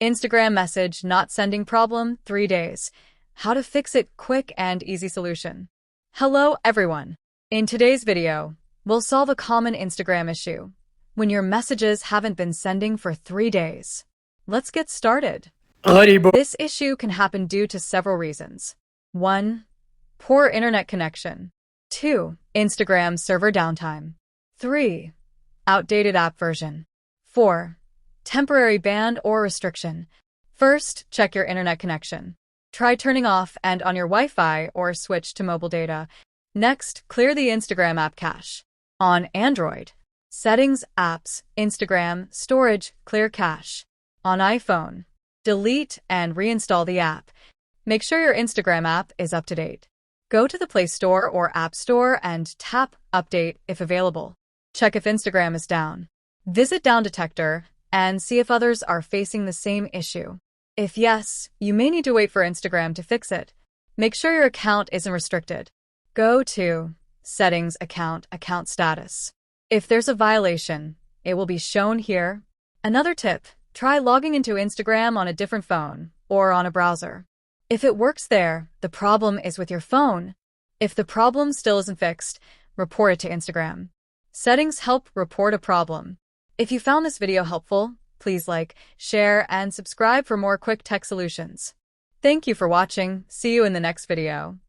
Instagram message not sending problem, 3 days. How to fix it, quick and easy solution. Hello everyone. In today's video, we'll solve a common Instagram issue when your messages haven't been sending for 3 days. Let's get started. This issue can happen due to several reasons. 1. Poor internet connection. 2. Instagram server downtime. 3. Outdated app version. 4. Temporary ban or restriction. First, check your internet connection. Try turning off and on your Wi-Fi or switch to mobile data. Next, clear the Instagram app cache. On Android, Settings, Apps, Instagram, Storage, Clear Cache. On iPhone, delete and reinstall the app. Make sure your Instagram app is up to date. Go to the Play Store or App Store and tap Update if available. Check if Instagram is down. Visit Down Detector and see if others are facing the same issue. If yes, you may need to wait for Instagram to fix it. Make sure your account isn't restricted. Go to Settings, Account Status. If there's a violation, it will be shown here. Another tip, try logging into Instagram on a different phone or on a browser. If it works there, the problem is with your phone. If the problem still isn't fixed, report it to Instagram. Settings help report a problem. If you found this video helpful, please like, share, and subscribe for more quick tech solutions. Thank you for watching. See you in the next video.